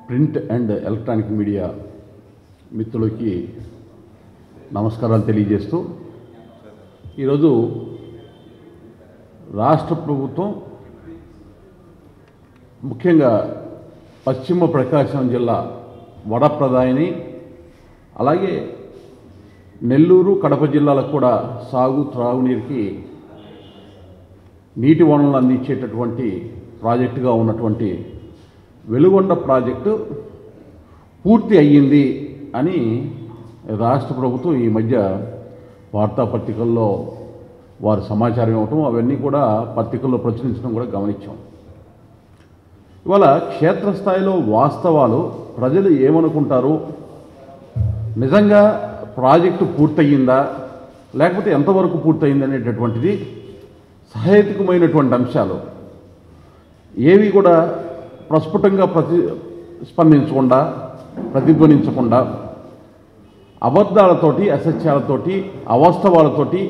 Print and electronic media మిత్రులకి నమస్కారాలు తెలియజేస్తూ ఈరోజు రాష్ట్ర ప్రభుత్వం ముఖ్యంగా పశ్చిమ ప్రకాశం జిల్లా వడప్రదాయని అలాగే నెల్లూరు కడప జిల్లాలకు కూడా త్రాగునీరుకి నీటి వనరులను అందించేటటువంటి ప్రాజెక్టుగా ఉన్నటువంటి వెలుగొండ ప్రాజెక్టు పూర్తి అయ్యింది అని రాష్ట్ర ప్రభుత్వం ఈ మధ్య వార్తాపత్రికల్లో వారు సమాచారం ఇవ్వటం అవన్నీ కూడా పత్రికల్లో ప్రచురించడం కూడా గమనించాం. ఇవాళ క్షేత్రస్థాయిలో వాస్తవాలు ప్రజలు ఏమనుకుంటారు, నిజంగా ప్రాజెక్టు పూర్తయిందా లేకపోతే ఎంతవరకు పూర్తయింది అనేటటువంటిది సహేతుకమైనటువంటి అంశాలు ఏవి కూడా ప్రస్ఫుటంగా స్పందించకుండా ప్రతిధ్వనించకుండా అబద్ధాలతోటి అసత్యాలతోటి అవాస్తవాలతోటి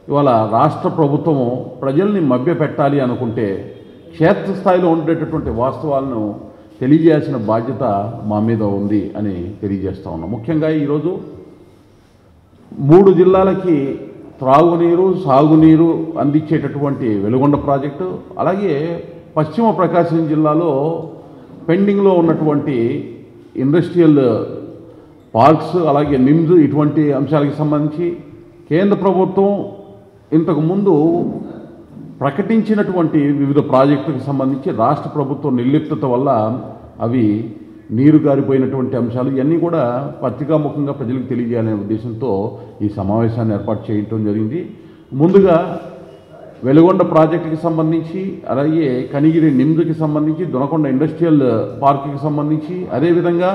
ఇవాళ రాష్ట్ర ప్రభుత్వము ప్రజల్ని మభ్యపెట్టాలి అనుకుంటే క్షేత్రస్థాయిలో ఉండేటటువంటి వాస్తవాలను తెలియజేయాల్సిన బాధ్యత మా మీద ఉంది అని తెలియజేస్తూ ఉన్నాం. ముఖ్యంగా ఈరోజు 3 జిల్లాలకి త్రాగునీరు సాగునీరు అందించేటటువంటి వెలుగొండ ప్రాజెక్టు, అలాగే పశ్చిమ ప్రకాశం జిల్లాలో పెండింగ్లో ఉన్నటువంటి ఇండస్ట్రియల్ పార్క్స్ అలాగే నిమ్స్ ఇటువంటి అంశాలకు సంబంధించి కేంద్ర ప్రభుత్వం ఇంతకుముందు ప్రకటించినటువంటి వివిధ ప్రాజెక్టులకు సంబంధించి రాష్ట్ర ప్రభుత్వం నిర్లిప్తత వల్ల అవి నీరు గారిపోయినటువంటి అంశాలు ఇవన్నీ కూడా పత్రికాముఖంగా ప్రజలకు తెలియజేయాలనే ఉద్దేశంతో ఈ సమావేశాన్ని ఏర్పాటు చేయడం జరిగింది. ముందుగా వెలుగొండ ప్రాజెక్టుకి సంబంధించి అలాగే కనిగిరి నిమ్స్కి సంబంధించి దొనకొండ ఇండస్ట్రియల్ పార్క్కి సంబంధించి అదేవిధంగా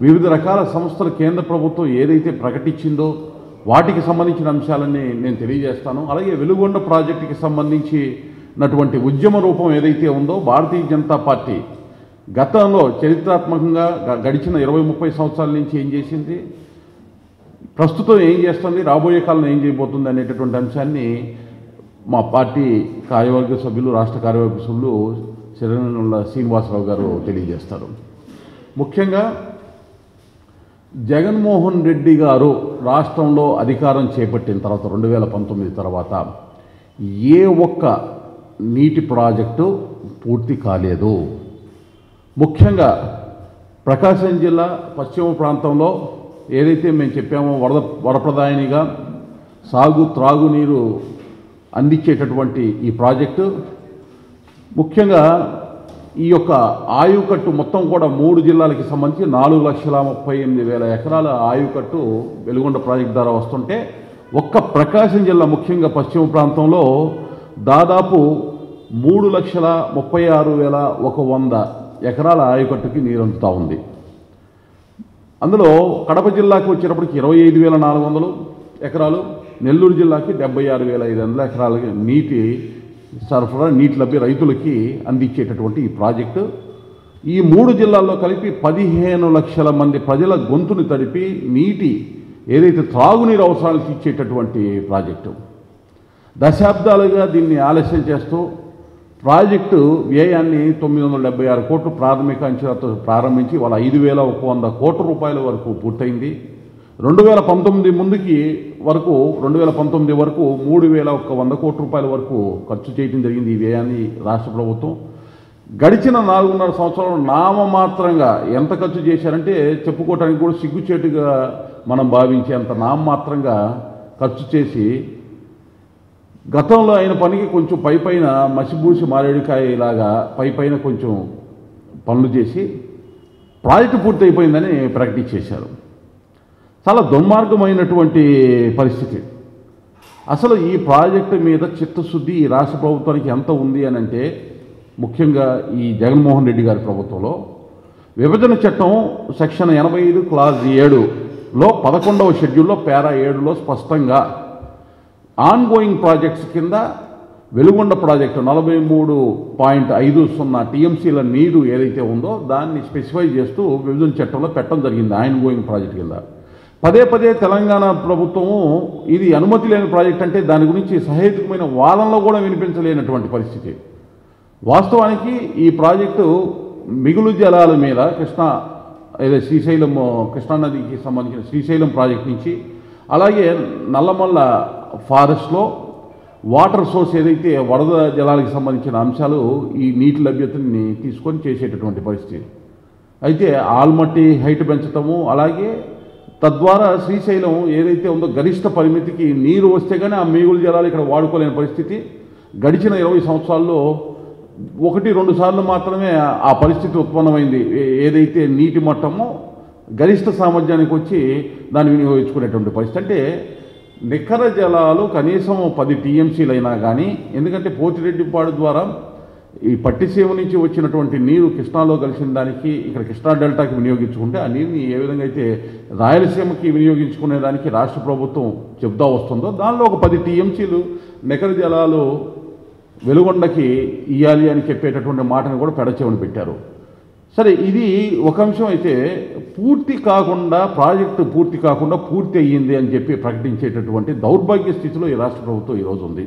వివిధ రకాల సంస్థలు కేంద్ర ప్రభుత్వం ఏదైతే ప్రకటించిందో వాటికి సంబంధించిన అంశాలన్నీ నేను తెలియజేస్తాను. అలాగే వెలుగొండ ప్రాజెక్టుకి సంబంధించినటువంటి ఉద్యమ రూపం ఏదైతే ఉందో భారతీయ జనతా పార్టీ గతంలో చరిత్రాత్మకంగా గడిచిన 20-30 సంవత్సరాల నుంచి ఏం చేసింది, ప్రస్తుతం ఏం చేస్తుంది, రాబోయే కాలంలో ఏం చేయబోతుంది అనేటటువంటి అంశాన్ని మా పార్టీ కార్యవర్గ సభ్యులు రాష్ట్ర కార్యవర్గ సభ్యులు శరణుల శ్రీనివాసరావు గారు తెలియజేస్తారు. ముఖ్యంగా జగన్మోహన్ రెడ్డి గారు రాష్ట్రంలో అధికారం చేపట్టిన తర్వాత 2019 తర్వాత ఏ ఒక్క నీటి ప్రాజెక్టు పూర్తి కాలేదు. ముఖ్యంగా ప్రకాశం జిల్లా పశ్చిమ ప్రాంతంలో ఏదైతే మేము చెప్పామో వరప్రదాయనిగా త్రాగునీరు అందించేటటువంటి ఈ ప్రాజెక్టు ముఖ్యంగా ఈ యొక్క ఆయుకట్టు మొత్తం కూడా 3 జిల్లాలకి సంబంధించి 4,38,000 ఎకరాల ఆయుకట్టు వెలుగొండ ప్రాజెక్టు ద్వారా వస్తుంటే ఒక్క ప్రకాశం జిల్లా ముఖ్యంగా పశ్చిమ ప్రాంతంలో దాదాపు 3,36,100 ఎకరాల ఆయకట్టుకి నీరు అందుతూ ఉంది. అందులో కడప జిల్లాకు వచ్చేటప్పటికి 25,400 ఎకరాలు, నెల్లూరు జిల్లాకి 76,500 ఎకరాలకి నీటి సరఫరా నీటి లభ్య రైతులకి అందించేటటువంటి ఈ ప్రాజెక్టు ఈ 3 జిల్లాల్లో కలిపి 15 లక్షల మంది ప్రజల గొంతుని తడిపి నీటి ఏదైతే త్రాగునీరు అవసరాలు తీర్చేటటువంటి ప్రాజెక్టు. దశాబ్దాలుగా దీన్ని ఆలస్యం చేస్తూ ప్రాజెక్టు వ్యయాన్ని 976 కోట్లు ప్రాథమిక అంచనాతో ప్రారంభించి వాళ్ళ 5,100 కోట్ల రూపాయల వరకు పూర్తయింది. 2019 వరకు 3,100 కోట్ల రూపాయల వరకు ఖర్చు చేయడం జరిగింది ఈ వ్యయాన్ని రాష్ట్ర ప్రభుత్వం. గడిచిన 4.5 సంవత్సరాలు నామమాత్రంగా ఎంత ఖర్చు చేశారంటే చెప్పుకోవటానికి కూడా సిగ్గుచేటుగా మనం భావించేంత నామమాత్రంగా ఖర్చు చేసి గతంలో అయిన పనికి కొంచెం పైన మసిబూసి మారేడుకాయలాగా పైన కొంచెం పనులు చేసి ప్రాజెక్టు పూర్తయిపోయిందని ప్రకటించేశారు. చాలా దుర్మార్గమైనటువంటి పరిస్థితి. అసలు ఈ ప్రాజెక్టు మీద చిత్తశుద్ధి ఈ రాష్ట్ర ప్రభుత్వానికి ఎంత ఉంది అని అంటే ముఖ్యంగా ఈ జగన్మోహన్ రెడ్డి గారి ప్రభుత్వంలో విభజన చట్టం సెక్షన్ 85 క్లాజ్ 7లో 11వ షెడ్యూల్లో పారా 7లో స్పష్టంగా ఆన్గోయింగ్ ప్రాజెక్ట్స్ కింద వెలుగొండ ప్రాజెక్టు 43.50 టీఎంసీల నీరు ఏదైతే ఉందో దాన్ని స్పెసిఫై చేస్తూ విభజన చట్టంలో పెట్టడం జరిగింది. ఆన్గోయింగ్ ప్రాజెక్టు కింద పదే తెలంగాణ ప్రభుత్వము ఇది అనుమతి లేని ప్రాజెక్ట్ అంటే దాని గురించి సహేతుకమైన వాదనలో కూడా వినిపించలేనటువంటి పరిస్థితి. వాస్తవానికి ఈ ప్రాజెక్టు మిగులు జలాల మీద ఏదో శ్రీశైలం కృష్ణానదికి సంబంధించిన శ్రీశైలం ప్రాజెక్ట్ నుంచి అలాగే నల్లమల్ల ఫారెస్ట్లో వాటర్ సోర్స్ ఏదైతే వరద జలాలకు సంబంధించిన అంశాలు ఈ నీటి లభ్యతని తీసుకొని చేసేటటువంటి పరిస్థితి. అయితే ఆల్మట్టి హైట్ పెంచటము అలాగే తద్వారా శ్రీశైలం ఏదైతే ఉందో గరిష్ట పరిమితికి నీరు వస్తే కానీ ఆ మిగులు జలాలు ఇక్కడ వాడుకోలేని పరిస్థితి. గడిచిన 20 సంవత్సరాల్లో 1-2 సార్లు మాత్రమే ఆ పరిస్థితి ఉత్పన్నమైంది. ఏదైతే నీటి మట్టమో గరిష్ట సామర్థ్యానికి వచ్చి దాన్ని వినియోగించుకునేటువంటి పరిస్థితి. అంటే నికర జలాలు కనీసం 10 టీఎంసీలు అయినా కానీ, ఎందుకంటే పోతిరెడ్డిపాడు ద్వారా ఈ పట్టిసీమ నుంచి వచ్చినటువంటి నీరు కృష్ణాలో కలిసిన దానికి ఇక్కడ కృష్ణా డెల్టాకి వినియోగించుకుంటే ఆ నీరుని ఏ విధంగా అయితే రాయలసీమకి వినియోగించుకునే దానికి రాష్ట్ర ప్రభుత్వం చెప్తా వస్తుందో దానిలో ఒక 10 టీఎంసీలు నికర జలాలు వెలుగొండకి ఇవ్వాలి అని చెప్పేటటువంటి మాటను కూడా పెడచెవిని పెట్టారు. సరే, ఇది ఒక అంశం అయితే ప్రాజెక్టు పూర్తి కాకుండా పూర్తి అయ్యింది అని చెప్పి ప్రకటించేటటువంటి దౌర్భాగ్య స్థితిలో ఈ రాష్ట్ర ప్రభుత్వం ఈరోజు ఉంది.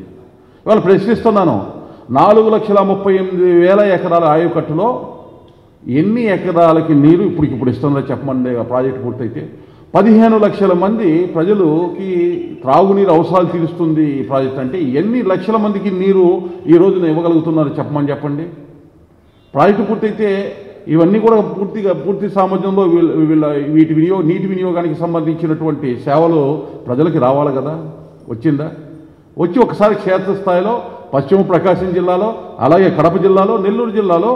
ఇవాళ ప్రశ్నిస్తున్నాను, 4,38,000 ఎకరాల ఆయకట్టులో ఎన్ని ఎకరాలకి నీరు ఇప్పుడు ఇస్తుందో చెప్పమండి. ప్రాజెక్టు పూర్తయితే 15 లక్షల మంది ప్రజలకి త్రాగునీరు అవసరాలు తీరుస్తుంది ఈ ప్రాజెక్ట్. అంటే ఎన్ని లక్షల మందికి నీరు ఈ రోజున ఇవ్వగలుగుతున్నారు చెప్పండి. ప్రాజెక్టు పూర్తయితే ఇవన్నీ కూడా పూర్తి సామర్థ్యంలో నీటి వినియోగానికి సంబంధించినటువంటి సేవలు ప్రజలకి రావాలి కదా. వచ్చిందా? వచ్చి ఒకసారి క్షేత్రస్థాయిలో పశ్చిమ ప్రకాశం జిల్లాలో అలాగే కడప జిల్లాలో నెల్లూరు జిల్లాలో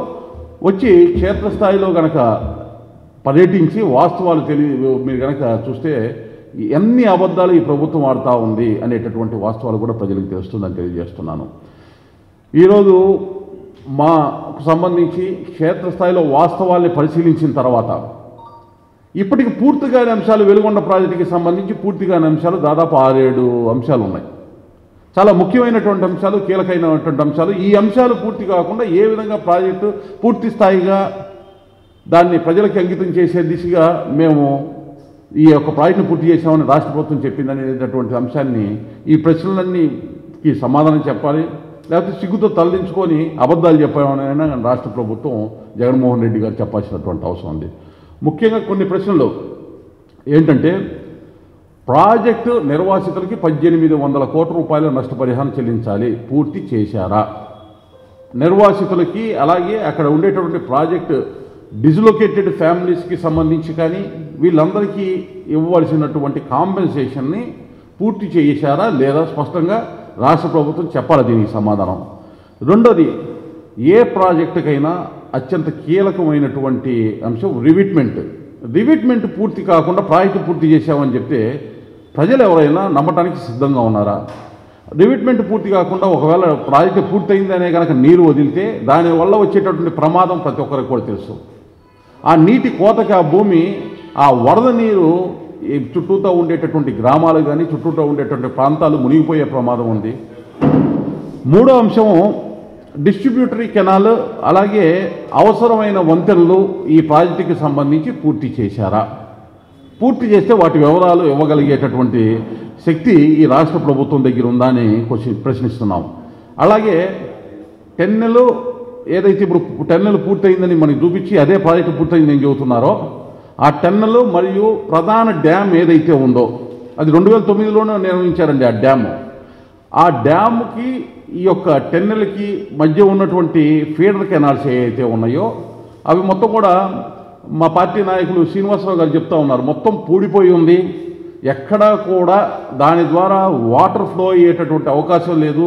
వచ్చి క్షేత్రస్థాయిలో గనక పర్యటించి వాస్తవాలు మీరు కనుక చూస్తే ఎన్ని అబద్ధాలు ఈ ప్రభుత్వం ఆడుతూ ఉంది అనేటటువంటి వాస్తవాలు కూడా ప్రజలకు తెలుస్తుందని తెలియజేస్తున్నాను. ఈరోజు మాకు సంబంధించి క్షేత్రస్థాయిలో వాస్తవాల్ని పరిశీలించిన తర్వాత ఇప్పటికి పూర్తిగాని అంశాలు వెలుగొండ ప్రాజెక్టుకి సంబంధించి పూర్తిగాని అంశాలు దాదాపు 6-7 అంశాలు ఉన్నాయి. చాలా ముఖ్యమైనటువంటి అంశాలు, కీలకమైనటువంటి అంశాలు. ఈ అంశాలు పూర్తి కాకుండా ఏ విధంగా ప్రాజెక్టు పూర్తి స్థాయిగా దాన్ని ప్రజలకి అంకితం చేసే దిశగా మేము ఈ యొక్క ప్రాజెక్టును పూర్తి చేసామని రాష్ట్ర ప్రభుత్వం చెప్పిందనేటటువంటి అంశాన్ని ఈ ప్రశ్నలన్నీకి సమాధానం చెప్పాలి. లేకపోతే సిగ్గుతో తలదించుకొని అబద్ధాలు చెప్పామనైనా రాష్ట్ర ప్రభుత్వం జగన్మోహన్ రెడ్డి గారు చెప్పాల్సినటువంటి అవసరం ఉంది. ముఖ్యంగా కొన్ని ప్రశ్నలు ఏంటంటే, ప్రాజెక్టు నిర్వాసితులకి 1,800 కోట్ల రూపాయల నష్టపరిహారం చెల్లించాలి, పూర్తి చేశారా? నిర్వాసితులకి అలాగే అక్కడ ఉండేటటువంటి ప్రాజెక్టు డిస్లొకేటెడ్ ఫ్యామిలీస్కి సంబంధించి కానీ వీళ్ళందరికీ ఇవ్వవలసినటువంటి కాంపెన్సేషన్ని పూర్తి చేశారా లేదా స్పష్టంగా రాష్ట్ర ప్రభుత్వం చెప్పాలి దీనికి సమాధానం. రెండోది, ఏ ప్రాజెక్టుకైనా అత్యంత కీలకమైనటువంటి అంశం రివిట్మెంట్ పూర్తి కాకుండా ప్రాజెక్టు పూర్తి చేశామని చెప్తే ప్రజలు ఎవరైనా నమ్మటానికి సిద్ధంగా ఉన్నారా? రివిట్మెంట్ పూర్తి కాకుండా ఒకవేళ ప్రాజెక్టు పూర్తయిందనే కనుక నీరు వదిలితే దానివల్ల వచ్చేటటువంటి ప్రమాదం ప్రతి ఒక్కరికి కూడా తెలుసు. ఆ నీటి కోతకి ఆ భూమి ఆ వరద నీరు చుట్టూతో ఉండేటటువంటి గ్రామాలు కానీ చుట్టూతో ఉండేటువంటి ప్రాంతాలు మునిగిపోయే ప్రమాదం ఉంది. మూడో అంశము డిస్ట్రిబ్యూటరీ కెనాల్ అలాగే అవసరమైన వంతెనలు ఈ ప్రాజెక్టుకి సంబంధించి పూర్తి చేశారా? పూర్తి చేస్తే వాటి వివరాలు ఇవ్వగలిగేటటువంటి శక్తి ఈ రాష్ట్ర ప్రభుత్వం దగ్గర ఉందా అని ప్రశ్నిస్తున్నాం. అలాగే టెన్నెలు ఏదైతే ఇప్పుడు టెన్నెలు పూర్తయిందని మనకి చూపించి అదే ప్రాజెక్టు పూర్తయిందని చెబుతున్నారో ఆ టెన్నెలు మరియు ప్రధాన డ్యామ్ ఏదైతే ఉందో అది 2009లోనే నిర్మించారండి. ఆ డ్యామ్కి ఈ యొక్క టెన్నెలకి మధ్య ఉన్నటువంటి ఫీడర్ కెనాల్స్ ఏవైతే ఉన్నాయో అవి మొత్తం కూడా మా పార్టీ నాయకులు శ్రీనివాసరావు గారు చెప్తా ఉన్నారు, మొత్తం పూడిపోయి ఉంది, ఎక్కడా కూడా దాని ద్వారా వాటర్ ఫ్లో అయ్యేటటువంటి అవకాశం లేదు,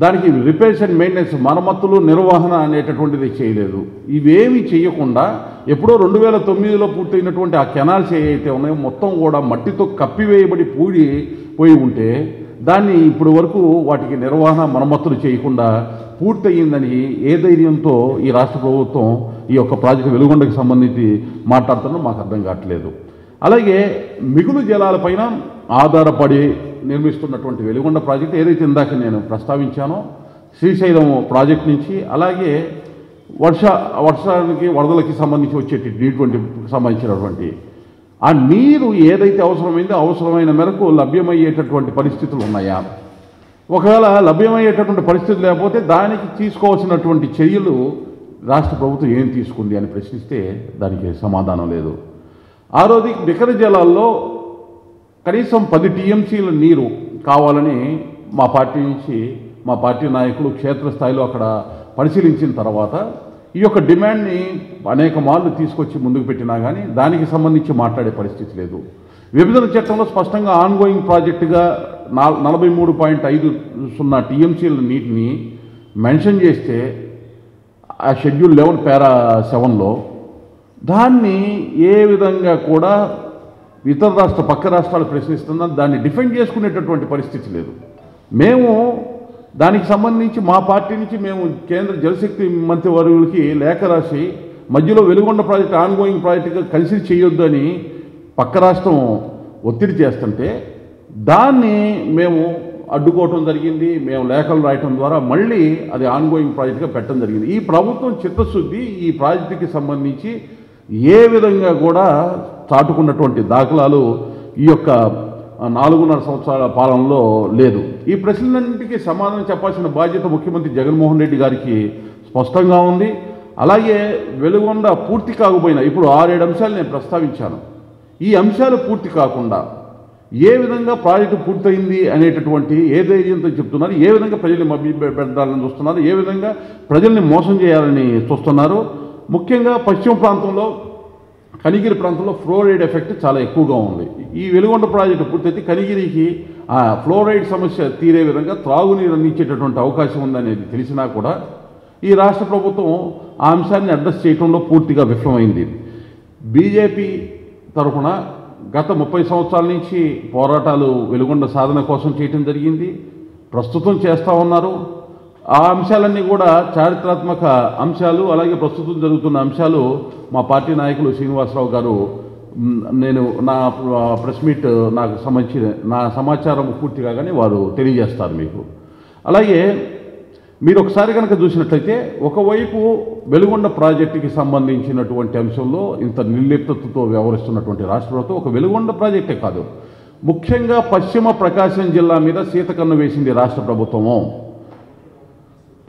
దానికి రిపేర్స్ అండ్ మెయింటెనెన్స్ మరమ్మతులు నిర్వహణ అనేటటువంటిది చేయలేదు. ఇవేమీ చేయకుండా ఎప్పుడో 2009లో పూర్తయినటువంటి ఆ కెనాల్స్ ఏవైతే ఉన్నాయో మొత్తం కూడా మట్టితో కప్పివేయబడి పూడిపోయి ఉంటే దాన్ని ఇప్పుడు వరకు వాటికి నిర్వహణ మరమ్మతులు చేయకుండా పూర్తయిందని ఏ ధైర్యంతో ఈ రాష్ట్ర ప్రభుత్వం ఈ యొక్క ప్రాజెక్టు వెలుగొండకి సంబంధించి మాట్లాడుతున్నా మాకు అర్థం కావట్లేదు. అలాగే మిగులు జలాలపైన ఆధారపడి నిర్మిస్తున్నటువంటి వెలుగొండ ప్రాజెక్టు ఏదైతే ఇందాక నేను ప్రస్తావించానో శ్రీశైలం ప్రాజెక్టు నుంచి అలాగే వర్షానికి వరదలకి సంబంధించి వచ్చేటువంటి సంబంధించినటువంటి ఆ నీరు ఏదైతే అవసరమైందో అవసరమైన మేరకు లభ్యమయ్యేటటువంటి పరిస్థితులు ఉన్నాయా? ఒకవేళ లభ్యమయ్యేటటువంటి పరిస్థితులు లేకపోతే దానికి తీసుకోవాల్సినటువంటి చర్యలు రాష్ట్ర ప్రభుత్వం ఏం తీసుకుంది అని ప్రశ్నిస్తే దానికి సమాధానం లేదు. ఆ రోజు నికర జలాల్లో కనీసం 10 టీఎంసీల నీరు కావాలని మా పార్టీ నుంచి మా పార్టీ నాయకులు క్షేత్రస్థాయిలో అక్కడ పరిశీలించిన తర్వాత ఈ యొక్క డిమాండ్ని అనేక మార్లు తీసుకొచ్చి ముందుకు పెట్టినా కానీ దానికి సంబంధించి మాట్లాడే పరిస్థితి లేదు. విభజన చట్టంలో స్పష్టంగా ఆన్గోయింగ్ ప్రాజెక్టుగా 43.50 టీఎంసీల నీటిని మెన్షన్ చేస్తే ఆ షెడ్యూల్ 11 పారా 7లో దాన్ని ఏ విధంగా కూడా ఇతర పక్క రాష్ట్రాలు ప్రశ్నిస్తున్నా దాన్ని డిఫెండ్ చేసుకునేటటువంటి పరిస్థితి లేదు. మేము దానికి సంబంధించి మా పార్టీ నుంచి మేము కేంద్ర జలశక్తి మంత్రివర్యులకి లేఖ రాసి మధ్యలో వెలుగొండ ప్రాజెక్టు ఆన్గోయింగ్ ప్రాజెక్టుగా కన్సిడర్ చేయొద్దు అని పక్క రాష్ట్రం ఒత్తిడి చేస్తుంటే దాన్ని మేము అడ్డుకోవటం జరిగింది. మేము లేఖలు రాయటం ద్వారా మళ్ళీ అది ఆన్గోయింగ్ ప్రాజెక్టుగా పెట్టడం జరిగింది. ఈ ప్రభుత్వం చిత్తశుద్ధి ఈ ప్రాజెక్టుకి సంబంధించి ఏ విధంగా కూడా చాటుకున్నటువంటి దాఖలాలు ఈ యొక్క 4.5 సంవత్సరాల పాలనలో లేదు. ఈ ప్రశ్నలన్నింటికీ సమాధానం చెప్పాల్సిన బాధ్యత ముఖ్యమంత్రి జగన్మోహన్ రెడ్డి గారికి స్పష్టంగా ఉంది. అలాగే వెలుగొండ పూర్తి కాకపోయినా ఇప్పుడు 6-7 అంశాలు నేను ప్రస్తావించాను. ఈ అంశాలు పూర్తి కాకుండా ఏ విధంగా ప్రాజెక్టు పూర్తయింది అనేటటువంటి ఏ ధైర్యంతో చెప్తున్నారు, ఏ విధంగా ప్రజల్ని మభ్యపెట్టాలని చూస్తున్నారు, ఏ విధంగా ప్రజల్ని మోసం చేయాలని చూస్తున్నారు. ముఖ్యంగా పశ్చిమ ప్రాంతంలో కనిగిరి ప్రాంతంలో ఫ్లోరైడ్ ఎఫెక్ట్ చాలా ఎక్కువగా ఉంది. ఈ వెలుగొండ ప్రాజెక్టు పూర్తయితే కనిగిరికి ఆ ఫ్లోరైడ్ సమస్య తీరే విధంగా త్రాగునీరు అందించేటటువంటి అవకాశం ఉందనేది తెలిసినా కూడా ఈ రాష్ట్ర ప్రభుత్వం ఆ అంశాన్ని అడ్రస్ చేయడంలో పూర్తిగా విఫలమైంది. బీజేపీ తరఫున గత 30 సంవత్సరాల నుంచి పోరాటాలు వెలుగొండ సాధన కోసం చేయటం జరిగింది, ప్రస్తుతం చేస్తూ ఉన్నారు. ఆ అంశాలన్నీ కూడా చారిత్రాత్మక అంశాలు. అలాగే ప్రస్తుతం జరుగుతున్న అంశాలు మా పార్టీ నాయకులు శ్రీనివాసరావు గారు నేను నా ప్రెస్ మీట్ నాకు సంబంధించిన నా సమాచారం పూర్తి కాగానే వారు తెలియజేస్తారు మీకు. అలాగే మీరు ఒకసారి కనుక చూసినట్లయితే ఒకవైపు వెలుగొండ ప్రాజెక్టుకి సంబంధించినటువంటి అంశంలో ఇంత నిర్లిప్తతతో వ్యవహరిస్తున్నటువంటి రాష్ట్ర ప్రభుత్వం ఒక వెలుగొండ ప్రాజెక్టే కాదు, ముఖ్యంగా పశ్చిమ ప్రకాశం జిల్లా మీద సీతకన్ను వేసింది రాష్ట్ర ప్రభుత్వము.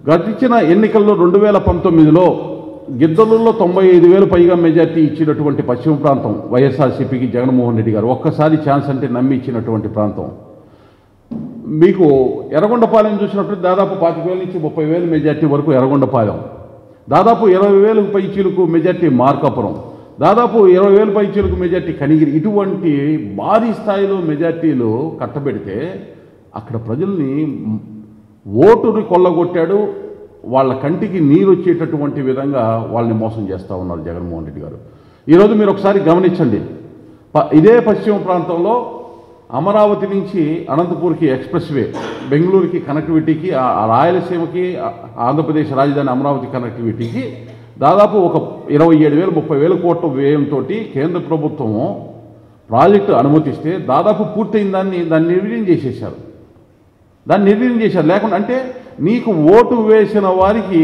గతించిన ఎన్నికల్లో 2019లో గిద్దలూరులో 95,000 పైగా మెజార్టీ ఇచ్చినటువంటి పశ్చిమ ప్రాంతం వైఎస్ఆర్సీపీకి జగన్మోహన్ రెడ్డి గారు ఒక్కసారి ఛాన్స్ అంటే నమ్మి ఇచ్చినటువంటి ప్రాంతం. మీకు ఎర్రగొండపాలెం చూసినప్పుడు దాదాపు 25,000 నుంచి 30,000 మెజార్టీ వరకు ఎర్రగొండపాలెం, దాదాపు 20,000 పైచీలకు మెజార్టీ మార్కాపురం, దాదాపు 20,000 పైచీలకు మెజార్టీ కనిగిరి. ఇటువంటి భారీ స్థాయిలో మెజార్టీలు కట్టబెడితే అక్కడ ప్రజల్ని ఓటుని కొల్లగొట్టాడు. వాళ్ళ కంటికి నీరు వచ్చేటటువంటి విధంగా వాళ్ళని మోసం చేస్తూ ఉన్నారు జగన్మోహన్ రెడ్డి గారు. ఈరోజు మీరు ఒకసారి గమనించండి, ఇదే పశ్చిమ ప్రాంతంలో అమరావతి నుంచి అనంతపూర్కి ఎక్స్ప్రెస్ వే, బెంగళూరుకి కనెక్టివిటీకి, రాయలసీమకి ఆంధ్రప్రదేశ్ రాజధాని అమరావతి కనెక్టివిటీకి దాదాపు ఒక 27,000-30,000 కోట్ల వ్యయంతో కేంద్ర ప్రభుత్వం ప్రాజెక్టు అనుమతిస్తే దాదాపు పూర్తయిన దాన్ని నిర్వీర్యం చేసేశారు. లేకుండా అంటే నీకు ఓటు వేసిన వారికి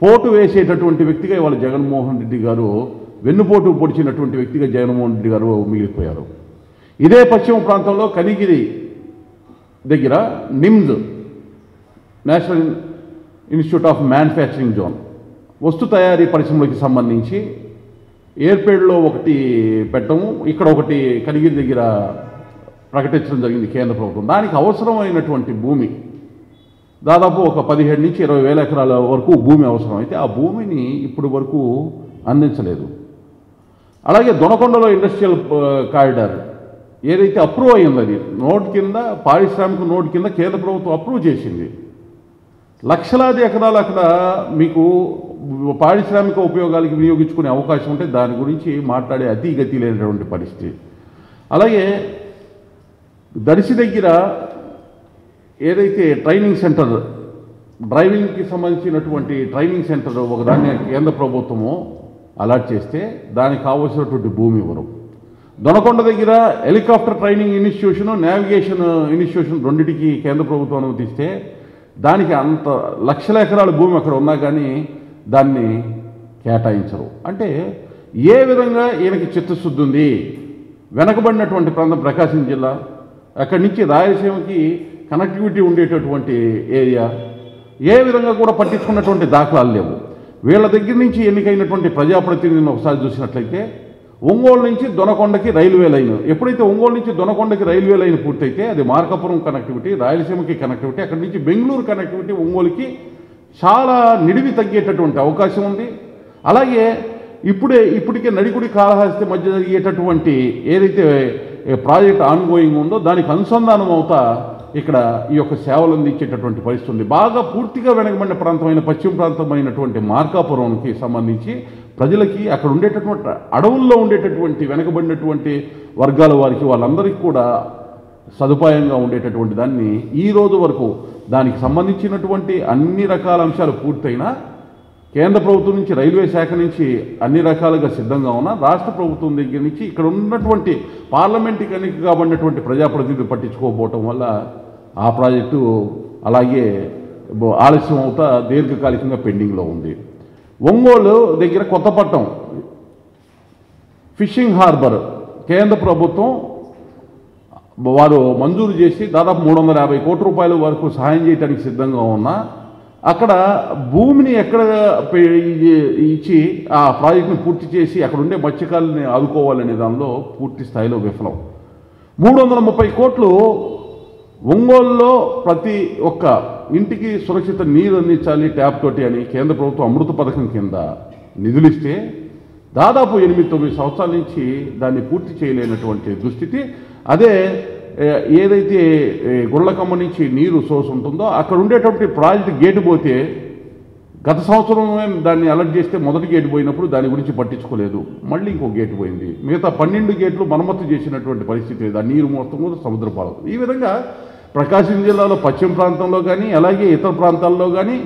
పోటు వేసేటటువంటి వ్యక్తిగా ఇవాళ జగన్మోహన్ రెడ్డి గారు, వెన్నుపోటు పొడిచినటువంటి వ్యక్తిగా జగన్మోహన్ రెడ్డి గారు మిగిలిపోయారు. ఇదే పశ్చిమ ప్రాంతంలో కనిగిరి దగ్గర NIMS national institute of manufacturing zone వస్తు తయారీ పరిశ్రమలకు సంబంధించి ఏర్పేడులో ఒకటి పెట్టము, ఇక్కడ ఒకటి కనిగిరి దగ్గర ప్రకటించడం జరిగింది కేంద్ర ప్రభుత్వం. దానికి అవసరమైనటువంటి భూమి దాదాపు ఒక 17 నుంచి 20,000 ఎకరాల వరకు భూమి అవసరం అయితే ఆ భూమిని ఇప్పుడు వరకు అందించలేదు. అలాగే దొనకొండలో ఇండస్ట్రియల్ కారిడార్ ఏదైతే అప్రూవ్ అయ్యింది, అది నోట్ కింద పారిశ్రామిక నోట్ కింద కేంద్ర ప్రభుత్వం అప్రూవ్ చేసింది. లక్షలాది ఎకరాలు అక్కడ మీకు పారిశ్రామిక ఉపయోగాలకు వినియోగించుకునే అవకాశం ఉంటే దాని గురించి మాట్లాడే అతిగతి లేనటువంటి పరిస్థితి. అలాగే దర్శి దగ్గర ఏదైతే ట్రైనింగ్ సెంటర్, డ్రైవింగ్కి సంబంధించినటువంటి ట్రైనింగ్ సెంటర్ ఒకదాన్ని కేంద్ర ప్రభుత్వము అలాట్ చేస్తే దానికి కావలసినటువంటి భూమి ఇవ్వరు. దొనకొండ దగ్గర helicopter training institution, navigation institution రెండింటికి కేంద్ర ప్రభుత్వం అనుమతిస్తే దానికి అంత లక్షల ఎకరాల భూమి అక్కడ ఉన్నా కానీ దాన్ని కేటాయించరు. అంటే ఏ విధంగా ఈయనకి చిత్తశుద్ధి ఉంది? వెనకబడినటువంటి ప్రాంతం ప్రకాశం జిల్లా, అక్కడి నుంచి రాయలసీమకి కనెక్టివిటీ ఉండేటటువంటి ఏరియా, ఏ విధంగా కూడా పట్టించుకున్నటువంటి దాఖలాలు లేవు. వీళ్ళ దగ్గర నుంచి ఎన్నికైనటువంటి ప్రజాప్రతినిధులను ఒకసారి చూసినట్లయితే ఒంగోలు నుంచి దొనకొండకి రైల్వే లైన్, ఎప్పుడైతే ఒంగోలు నుంచి దొనకొండకి రైల్వే లైన్ పూర్తయితే అది మార్కాపురం కనెక్టివిటీ, రాయలసీమకి కనెక్టివిటీ, అక్కడి నుంచి బెంగళూరు కనెక్టివిటీ ఒంగోలుకి చాలా నిడివి తగ్గేటటువంటి అవకాశం ఉంది. అలాగే ఇప్పటికే నడికుడి కాళహస్తి మధ్య జరిగేటటువంటి ఏదైతే ప్రాజెక్ట్ ఆన్గోయింగ్ ఉందో దానికి అనుసంధానం అవుతా ఇక్కడ ఈ యొక్క సేవలు అందించేటటువంటి పరిస్థితి ఉంది. బాగా పూర్తిగా వెనకబడిన ప్రాంతమైన పశ్చిమ ప్రాంతమైనటువంటి మార్కాపురంకి సంబంధించి ప్రజలకి అక్కడ ఉండేటటువంటి అడవుల్లో ఉండేటటువంటి వెనకబడినటువంటి వర్గాల వారికి వాళ్ళందరికీ కూడా సదుపాయంగా ఉండేటటువంటి దాన్ని ఈ రోజు వరకు దానికి సంబంధించినటువంటి అన్ని రకాల అంశాలు పూర్తయినా కేంద్ర ప్రభుత్వం నుంచి రైల్వే శాఖ నుంచి అన్ని రకాలుగా సిద్ధంగా ఉన్న రాష్ట్ర ప్రభుత్వం దగ్గర నుంచి ఇక్కడ ఉన్నటువంటి పార్లమెంటుకి ఎన్నిక కాబడినటువంటి ప్రజాప్రతినిధులు పట్టించుకోకపోవటం వల్ల ఆ ప్రాజెక్టు అలాగే ఆలస్యం అవుతా దీర్ఘకాలికంగా పెండింగ్లో ఉంది. ఒంగోలు దగ్గర కొత్తపట్నం ఫిషింగ్ హార్బర్ కేంద్ర ప్రభుత్వం వారు మంజూరు చేసి దాదాపు 350 కోట్ల రూపాయల వరకు సహాయం చేయడానికి సిద్ధంగా ఉన్నా అక్కడ భూమిని ఎక్కడ ఇచ్చి ఆ ప్రాజెక్టును పూర్తి చేసి అక్కడ ఉండే మత్స్యకారులని ఆదుకోవాలనే దానిలో పూర్తి స్థాయిలో విఫలం. 330 కోట్లు ఒంగోలులో ప్రతి ఒక్క ఇంటికి సురక్షిత నీరు అందించాలి ట్యాప్ తోటి అని కేంద్ర ప్రభుత్వం అమృత పథకం కింద నిధులిస్తే దాదాపు 8-9 సంవత్సరాల నుంచి దాన్ని పూర్తి చేయలేనటువంటి దుస్థితి. అదే ఏదైతే గుళ్ళకమ్మ నుంచి నీరు సోర్స్ ఉంటుందో అక్కడ ఉండేటువంటి ప్రాజెక్టు గేటు పోతే గత సంవత్సరమే దాన్ని అలర్ట్ చేస్తే మొదటి గేటు పోయినప్పుడు దాని గురించి పట్టించుకోలేదు, మళ్ళీ ఇంకో గేటు పోయింది. మిగతా 12 గేట్లు మరమ్మతు చేసినటువంటి పరిస్థితి లేదు. ఆ నీరు మొత్తం కూడా సముద్రపాలు. ఈ విధంగా ప్రకాశం జిల్లాలో పశ్చిమ ప్రాంతంలో కానీ అలాగే ఇతర ప్రాంతాల్లో కానీ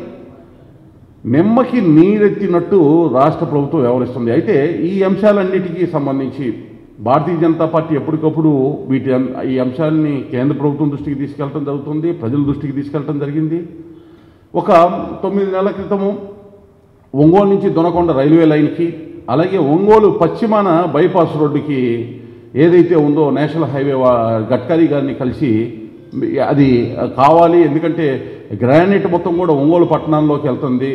నిమ్మకి నీరెత్తినట్టు రాష్ట్ర ప్రభుత్వం వ్యవహరిస్తుంది. అయితే ఈ అంశాలన్నిటికీ సంబంధించి భారతీయ జనతా పార్టీ ఎప్పటికప్పుడు ఈ అంశాలని కేంద్ర ప్రభుత్వం దృష్టికి తీసుకెళ్ళటం జరుగుతుంది, ప్రజల దృష్టికి తీసుకెళ్ళటం జరిగింది. ఒక 9 నెలల క్రితము ఒంగోలు నుంచి దొనకొండ రైల్వే లైన్కి అలాగే ఒంగోలు పశ్చిమాన బైపాస్ రోడ్డుకి ఏదైతే ఉందో నేషనల్ హైవే గడ్కరీ గారిని కలిసి అది కావాలి, ఎందుకంటే గ్రానైట్ మొత్తం కూడా ఒంగోలు పట్టణంలోకి వెళ్తుంది,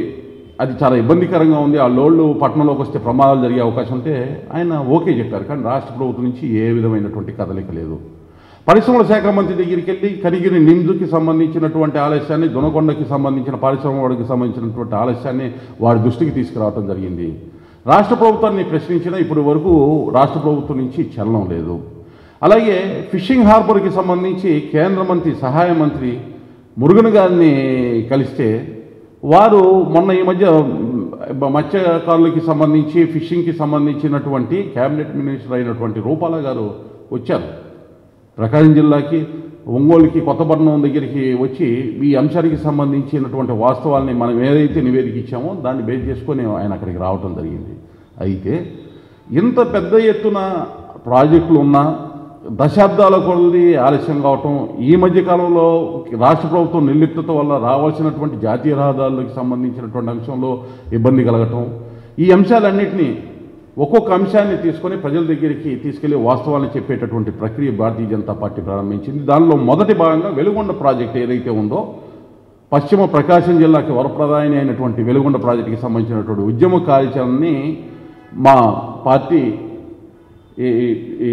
అది చాలా ఇబ్బందికరంగా ఉంది, ఆ లోడ్లు పట్టణంలోకి వస్తే ప్రమాదాలు జరిగే అవకాశం ఉంటే ఆయన ఓకే చెప్పారు. కానీ రాష్ట్ర ప్రభుత్వం నుంచి ఏ విధమైనటువంటి కదలిక లేదు. పరిశ్రమల శాఖ మంత్రి దగ్గరికి వెళ్ళి కనిగిరి నిందుకి సంబంధించినటువంటి ఆలస్యాన్ని, దొనకొండకి సంబంధించిన పారిశ్రామిక వాడికి సంబంధించినటువంటి ఆలస్యాన్ని వారి దృష్టికి తీసుకురావడం జరిగింది. రాష్ట్ర ప్రభుత్వాన్ని ప్రశ్నించినా ఇప్పటి వరకు రాష్ట్ర ప్రభుత్వం నుంచి చలనం లేదు. అలాగే ఫిషింగ్ హార్బర్కి సంబంధించి కేంద్ర మంత్రి సహాయ మంత్రి మురుగన్ గారిని కలిస్తే వారు మొన్న ఈ మధ్య మత్స్యకారులకి సంబంధించి ఫిషింగ్కి సంబంధించినటువంటి క్యాబినెట్ మినిస్టర్ అయినటువంటి రూపాల గారు వచ్చారు ప్రకాశం జిల్లాకి, ఒంగోలుకి, కొత్తపట్నం దగ్గరికి వచ్చి ఈ అంశానికి సంబంధించినటువంటి వాస్తవాల్ని మనం ఏదైతే నివేదిక ఇచ్చామో దాన్ని బేస్ చేసుకొని ఆయన అక్కడికి రావటం జరిగింది. అయితే ఇంత పెద్ద ఎత్తున ప్రాజెక్టులు ఉన్నా దశాబ్దాల కొలది ఆలస్యం కావటం, ఈ మధ్యకాలంలో రాష్ట్ర ప్రభుత్వం నిర్లిప్తత వల్ల రావాల్సినటువంటి జాతీయ రహదారులకు సంబంధించినటువంటి అంశంలో ఇబ్బంది కలగటం, ఈ అంశాలన్నింటినీ ఒక్కొక్క అంశాన్ని తీసుకొని ప్రజల దగ్గరికి తీసుకెళ్లి వాస్తవాన్ని చెప్పేటటువంటి ప్రక్రియ భారతీయ జనతా పార్టీ ప్రారంభించింది. దానిలో మొదటి భాగంగా వెలుగొండ ప్రాజెక్టు ఏదైతే ఉందో పశ్చిమ ప్రకాశం జిల్లాకి వరప్రదాయని అయినటువంటి వెలుగొండ ప్రాజెక్టుకి సంబంధించినటువంటి ఉద్యమ కార్యాచరణని మా పార్టీ ఈ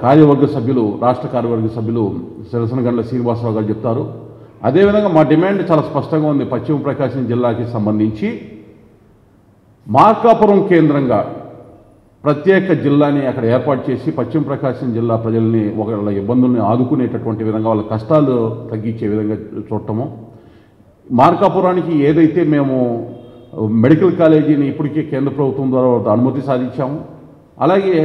కార్యవర్గ సభ్యులు, రాష్ట్ర కార్యవర్గ సభ్యులు సిరసనగండ్ల శ్రీనివాసరావు గారు చెప్తారు. అదేవిధంగా మా డిమాండ్ చాలా స్పష్టంగా ఉంది. పశ్చిమ ప్రకాశం జిల్లాకి సంబంధించి మార్కాపురం కేంద్రంగా ప్రత్యేక జిల్లాని అక్కడ ఏర్పాటు చేసి పశ్చిమ ప్రకాశం జిల్లా ప్రజల్ని వాళ్ళ ఇబ్బందుల్ని ఆదుకునేటటువంటి విధంగా వాళ్ళ కష్టాలు తగ్గించే విధంగా చూడటము, మార్కాపురానికి ఏదైతే మేము మెడికల్ కాలేజీని ఇప్పటికే కేంద్ర ప్రభుత్వం ద్వారా అనుమతి సాధించాము, అలాగే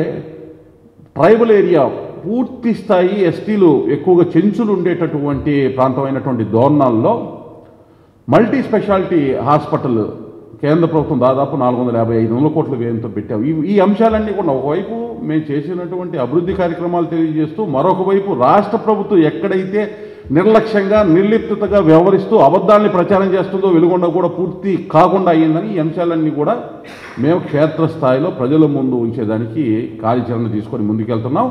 ట్రైబల్ ఏరియా పూర్తి స్థాయి ఎస్టీలు ఎక్కువగా చెంచులు ఉండేటటువంటి ప్రాంతమైనటువంటి దోర్నాల్లో మల్టీ స్పెషాలిటీ హాస్పిటల్ కేంద్ర ప్రభుత్వం దాదాపు 450-500 కోట్ల వ్యయంతో పెట్టాము. ఈ అంశాలన్నీ కూడా ఒకవైపు మేము చేసినటువంటి అభివృద్ధి కార్యక్రమాలు తెలియజేస్తూ, మరొక వైపు రాష్ట్ర ప్రభుత్వం ఎక్కడైతే నిర్లక్ష్యంగా నిర్లిప్తగా వ్యవహరిస్తూ అబద్ధాన్ని ప్రచారం చేస్తుందో వెలుగొండ కూడా పూర్తి కాకుండా అయ్యిందని ఈ అంశాలన్నీ కూడా మేము క్షేత్రస్థాయిలో ప్రజల ముందు ఉంచేదానికి కార్యాచరణ తీసుకొని ముందుకెళ్తున్నాం.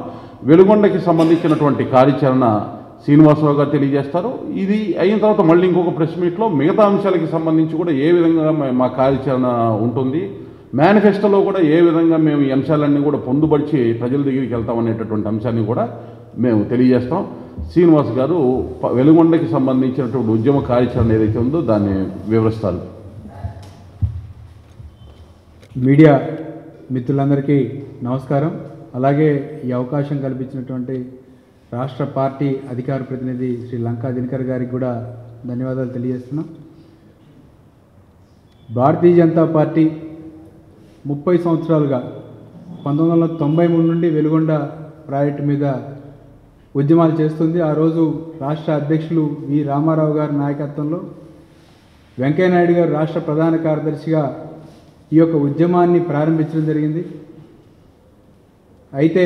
వెలుగొండకి సంబంధించినటువంటి కార్యాచరణ శ్రీనివాసరావు గారు తెలియజేస్తారు. ఇది అయిన తర్వాత మళ్ళీ ఇంకొక ప్రెస్ మీట్లో మిగతా అంశాలకి సంబంధించి కూడా ఏ విధంగా మా కార్యాచరణ ఉంటుంది, మేనిఫెస్టోలో కూడా ఏ విధంగా మేము ఈ అంశాలన్నీ కూడా పొందుపరిచి ప్రజల దగ్గరికి వెళ్తామనేటటువంటి అంశాన్ని కూడా మేము తెలియజేస్తాం. శ్రీనివాస్ గారు వెలుగొండకి సంబంధించినటువంటి ఉద్యమ కార్యాచరణ ఏదైతే ఉందో దాన్ని వివరిస్తారు. మీడియా మిత్రులందరికీ నమస్కారం. అలాగే ఈ అవకాశం కల్పించినటువంటి రాష్ట్ర పార్టీ అధికార ప్రతినిధి శ్రీ లంకా దినకర్ గారికి కూడా ధన్యవాదాలు తెలియజేస్తున్నాం. భారతీయ జనతా పార్టీ 30 సంవత్సరాలుగా 1993 నుండి వెలుగొండ ప్రాజెక్టు మీద ఉద్యమాలు చేస్తుంది. ఆ రోజు రాష్ట్ర అధ్యక్షులు వి రామారావు గారి నాయకత్వంలో వెంకయ్యనాయుడు గారు రాష్ట్ర ప్రధాన కార్యదర్శిగా ఈ యొక్క ఉద్యమాన్ని ప్రారంభించడం జరిగింది. అయితే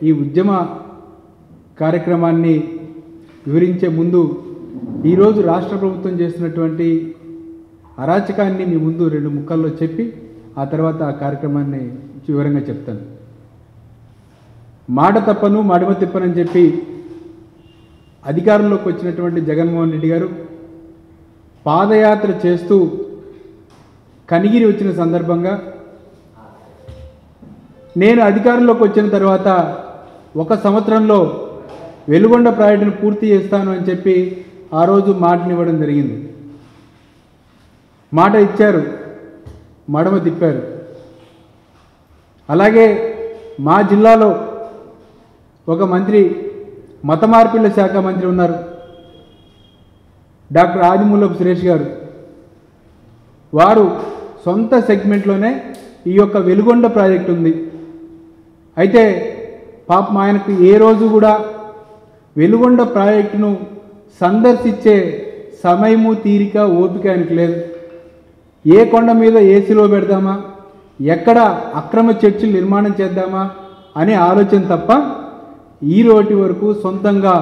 ఈ ఉద్యమ కార్యక్రమాన్ని వివరించే ముందు ఈరోజు రాష్ట్ర ప్రభుత్వం చేస్తున్నటువంటి అరాచకాన్ని మీ ముందు 2 ముక్కల్లో చెప్పి ఆ తర్వాత ఆ కార్యక్రమాన్ని వివరంగా చెప్తాను. మాట తప్పను మడమ తిప్పనని చెప్పి అధికారంలోకి వచ్చినటువంటి జగన్మోహన్ రెడ్డి గారు పాదయాత్ర చేస్తూ కనిగిరి వచ్చిన సందర్భంగా నేను అధికారంలోకి వచ్చిన తర్వాత 1 సంవత్సరంలో వెలుగొండ ప్రాజెక్టును పూర్తి చేస్తాను అని చెప్పి ఆ రోజు మాటనివ్వడం జరిగింది. మాట ఇచ్చారు, మడమ తిప్పారు. అలాగే మా జిల్లాలో ఒక మంత్రి, మత మార్పిళ్ల శాఖ మంత్రి ఉన్నారు, డాక్టర్ ఆదిమూలపు సురేష్ గారు. వారు సొంత సెగ్మెంట్లోనే ఈ యొక్క వెలుగొండ ప్రాజెక్టు ఉంది. అయితే పాపం ఆయనకు ఏ రోజు కూడా వెలుగొండ ప్రాజెక్టును సందర్శించే సమయము, తీరిక, ఓపిక ఆయనకు లేదు. ఏ కొండ మీద ఏసీలో పెడదామా, ఎక్కడ అక్రమ చర్చిలు నిర్మాణం చేద్దామా అనే ఆలోచన తప్ప ఈ రోజు వరకు సొంతంగా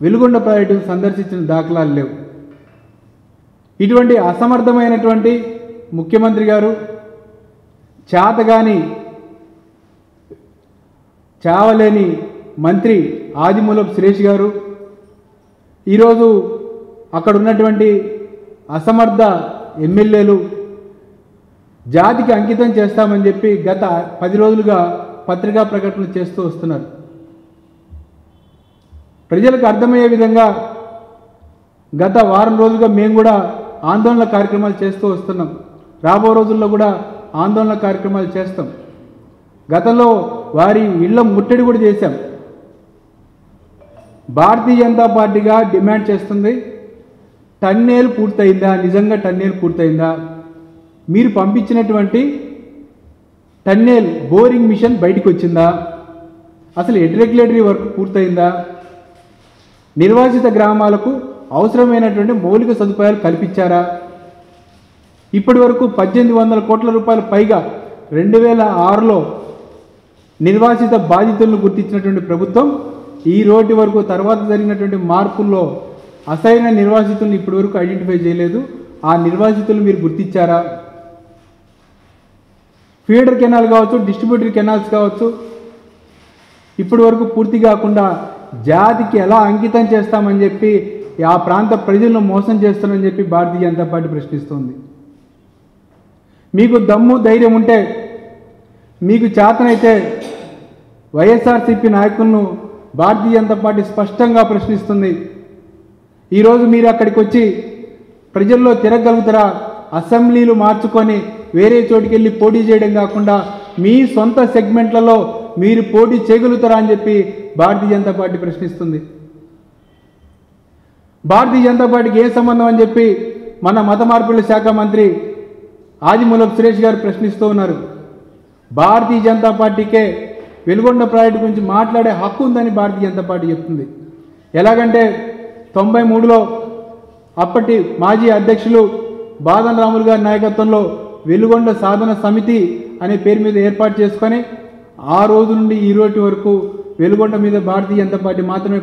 వెలుగొండ ప్రాజెక్టును సందర్శించిన దాఖలాలు లేవు. ఇటువంటి అసమర్థమైనటువంటి ముఖ్యమంత్రి గారు, చేతగాని చావలేని మంత్రి ఆదిమూలపు సురేష్ గారు ఈరోజు అక్కడ ఉన్నటువంటి అసమర్థ ఎమ్మెల్యేలు జాతికి అంకితం చేస్తామని చెప్పి గత 10 రోజులుగా పత్రికా ప్రకటనలు చేస్తూ వస్తున్నారు. ప్రజలకు అర్థమయ్యే విధంగా గత వారం రోజులుగా మేము కూడా ఆందోళన కార్యక్రమాలు చేస్తూ వస్తున్నాం. రాబో రోజుల్లో కూడా ఆందోళన కార్యక్రమాలు చేస్తాం. గతంలో వారి ఇళ్ల ముట్టడి కూడా చేశాం. భారతీయ జనతా పార్టీగా డిమాండ్ చేస్తుంది, టన్నేలు పూర్తయిందా, నిజంగా టన్నేలు పూర్తయిందా, మీరు పంపించినటువంటి టన్నేల్ బోరింగ్ మిషన్ బయటకు వచ్చిందా, అసలు రెగ్యులేటరీ వర్క్ పూర్తయిందా, నిర్వాసిత గ్రామాలకు అవసరమైనటువంటి మౌలిక సదుపాయాలు కల్పించారా, ఇప్పటి వరకు 1800 కోట్ల రూపాయల పైగా 2006లో నిర్వాసిత బాధితులను గుర్తించినటువంటి ప్రభుత్వం ఈ రోజు వరకు తర్వాత జరిగినటువంటి మార్పుల్లో అసైన నిర్వాసితులను ఇప్పటి వరకు ఐడెంటిఫై చేయలేదు. ఆ నిర్వాసితులను మీరు గుర్తించారా? ఫీడర్ కెనాల్ కావచ్చు, డిస్ట్రిబ్యూటరీ కెనాల్స్ కావచ్చు, ఇప్పటి వరకు పూర్తి కాకుండా జాతికి ఎలా అంకితం చేస్తామని చెప్పి ఆ ప్రాంత ప్రజలను మోసం చేస్తామని చెప్పి భారతీయ జనతా పార్టీ ప్రశ్నిస్తోంది. మీకు దమ్ము ధైర్యం ఉంటే, మీకు చేతనైతే వైఎస్ఆర్సీపీ నాయకులను భారతీయ జనతా పార్టీ స్పష్టంగా ప్రశ్నిస్తుంది. ఈరోజు మీరు అక్కడికి వచ్చి ప్రజల్లో తిరగలుగుతారా? అసెంబ్లీలు మార్చుకొని వేరే చోటుకి వెళ్ళి పోటీ చేయడం కాకుండా మీ సొంత సెగ్మెంట్లలో మీరు పోటీ చేయగలుగుతారా అని చెప్పి భారతీయ జనతా పార్టీ ప్రశ్నిస్తుంది. భారతీయ జనతా పార్టీకి ఏ సంబంధం అని చెప్పి మన మత మార్పిళ్ల శాఖ మంత్రి ఆదిమూలపు సురేష్ గారు ప్రశ్నిస్తూ ఉన్నారు. భారతీయ జనతా పార్టీకే వెలుగొండ ప్రాజెక్టు గురించి మాట్లాడే హక్కు ఉందని భారతీయ జనతా పార్టీ చెప్తుంది. ఎలాగంటే 93లో అప్పటి మాజీ అధ్యక్షులు బాదం రాములు గారి నాయకత్వంలో వెలుగొండ సాధన సమితి అనే పేరు మీద ఏర్పాటు చేసుకొని ఆ రోజు నుండి ఈ రోజు వరకు వెలుగొండ మీద భారతీయ జనతా పార్టీ మాత్రమే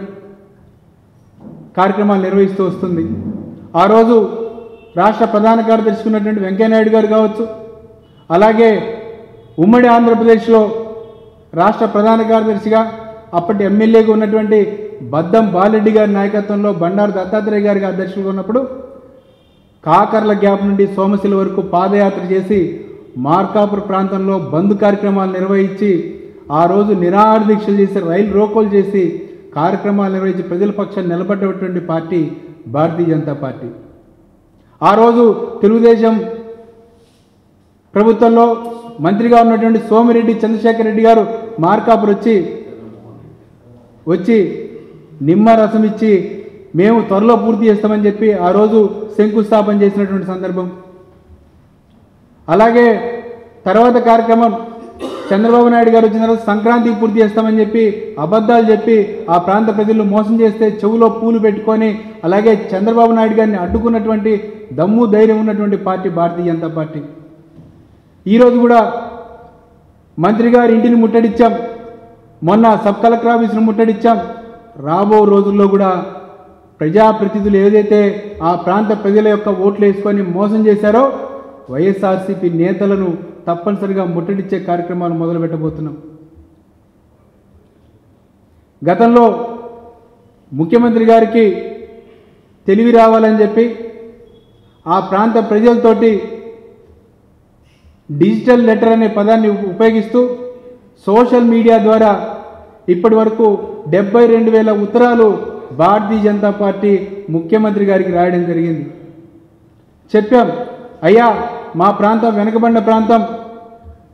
కార్యక్రమాలు నిర్వహిస్తూ వస్తుంది. ఆ రోజు రాష్ట్ర ప్రధాన కార్యదర్శి ఉన్నటువంటి వెంకయ్యనాయుడు గారు కావచ్చు, అలాగే ఉమ్మడి ఆంధ్రప్రదేశ్లో రాష్ట్ర ప్రధాన కార్యదర్శిగా అప్పటి ఎమ్మెల్యేగా ఉన్నటువంటి బద్దం బాలరెడ్డి గారి నాయకత్వంలో బండారు దత్తాత్రేయ గారికి అధ్యక్షులుగా ఉన్నప్పుడు కాకర్ల గ్యాప్ నుండి సోమశిల వరకు పాదయాత్ర చేసి మార్కాపుర ప్రాంతంలో బంద్ కార్యక్రమాలు నిర్వహించి ఆ రోజు నిరాహార దీక్షలు చేసి రైలు రోకోలు చేసి కార్యక్రమాలు నిర్వహించి ప్రజల పక్షాన్ని నిలబడ్డటువంటి పార్టీ భారతీయ జనతా పార్టీ. ఆ రోజు తెలుగుదేశం ప్రభుత్వంలో మంత్రిగా ఉన్నటువంటి సోమిరెడ్డి చంద్రశేఖర్ రెడ్డి గారు మార్కాపురం వచ్చి నిమ్మరసం ఇచ్చి మేము త్వరలో పూర్తి చేస్తామని చెప్పి ఆ రోజు శంకుస్థాపన చేసినటువంటి సందర్భం. అలాగే తర్వాత కార్యక్రమం చంద్రబాబు నాయుడు గారు వచ్చిన తర్వాత సంక్రాంతికి పూర్తి చేస్తామని చెప్పి అబద్ధాలు చెప్పి ఆ ప్రాంత ప్రజలు మోసం చేస్తే చెవులో పూలు పెట్టుకొని అలాగే చంద్రబాబు నాయుడు గారిని అడ్డుకున్నటువంటి దమ్ము ధైర్యం ఉన్నటువంటి పార్టీ భారతీయ జనతా పార్టీ. ఈరోజు కూడా మంత్రి గారి ఇంటిని ముట్టడిచ్చాం, మొన్న సబ్ కలెక్టర్ ఆఫీసును ముట్టడిచ్చాం. రాబో రోజుల్లో కూడా ప్రజాప్రతినిధులు ఏదైతే ఆ ప్రాంత ప్రజల యొక్క ఓట్లు వేసుకొని మోసం చేశారో వైఎస్ఆర్సీపీ నేతలను తప్పనిసరిగా ముట్టడిచ్చే కార్యక్రమాలు మొదలు పెట్టబోతున్నాం. గతంలో ముఖ్యమంత్రి గారికి తెలివి రావాలని చెప్పి ఆ ప్రాంత ప్రజలతోటి డిజిటల్ లెటర్ అనే పదాన్ని ఉపయోగిస్తూ సోషల్ మీడియా ద్వారా ఇప్పటి వరకు 72,000 ఉత్తరాలు భారతీయ జనతా పార్టీ ముఖ్యమంత్రి గారికి రాయడం జరిగింది. చెప్పాం, అయ్యా మా ప్రాంతం వెనుకబడిన ప్రాంతం,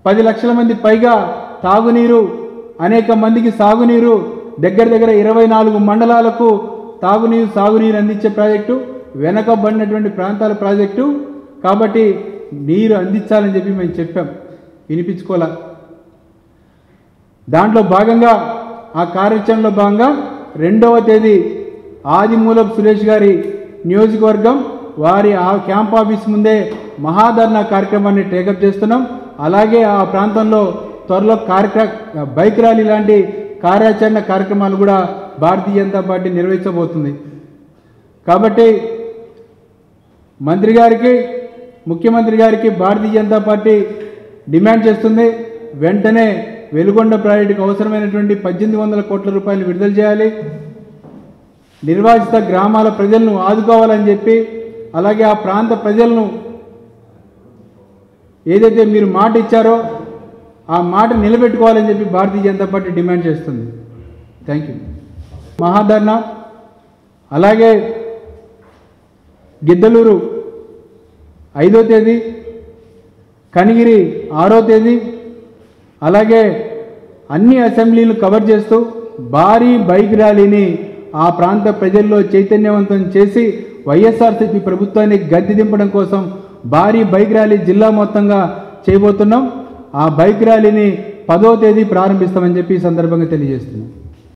10 లక్షల మంది పైగా తాగునీరు, అనేక మందికి సాగునీరు, దగ్గర 24 మండలాలకు తాగునీరు సాగునీరు అందించే ప్రాజెక్టు, వెనకబడినటువంటి ప్రాంతాల ప్రాజెక్టు, కాబట్టి నీరు అందించాలని చెప్పి మేము చెప్పాం, వినిపించుకోలే. దాంట్లో భాగంగా ఆ కార్యాచరణలో భాగంగా 2వ తేదీ ఆదిమూలపు సురేష్ గారి నియోజకవర్గం వారి ఆ క్యాంప్ ఆఫీస్ ముందే మహాధర్నా కార్యక్రమాన్ని టేకప్ చేస్తున్నాం. అలాగే ఆ ప్రాంతంలో త్వరలో బైక్ ర్యాలీ లాంటి కార్యాచరణ కార్యక్రమాలు కూడా భారతీయ జనతా పార్టీ నిర్వహించబోతుంది. కాబట్టి మంత్రి గారికి ముఖ్యమంత్రి గారికి భారతీయ జనతా పార్టీ డిమాండ్ చేస్తుంది, వెంటనే వెలుగొండ ప్రాజెక్టుకు అవసరమైనటువంటి 1800 కోట్ల రూపాయలు విడుదల చేయాలి, నిర్వాసిత గ్రామాల ప్రజలను ఆదుకోవాలని చెప్పి, అలాగే ఆ ప్రాంత ప్రజలను ఏదైతే మీరు మాట ఇచ్చారో ఆ మాట నిలబెట్టుకోవాలని చెప్పి భారతీయ జనతా పార్టీ డిమాండ్ చేస్తుంది. Thank you. మహాధర్నా, అలాగే గిద్దలూరు 5వ తేదీ, కనిగిరి 6వ తేదీ, అలాగే అన్ని అసెంబ్లీలు కవర్ చేస్తూ భారీ బైక్ ర్యాలీని ఆ ప్రాంత ప్రజల్లో చైతన్యవంతం చేసి వైఎస్ఆర్సీపీ ప్రభుత్వాన్ని గద్దె దింపడం కోసం భారీ బైక్ ర్యాలీ జిల్లా మొత్తంగా చేయబోతున్నాం. ఆ బైక్ ర్యాలీని 10వ తేదీ ప్రారంభిస్తామని చెప్పి ఈ సందర్భంగా తెలియజేస్తున్నాం.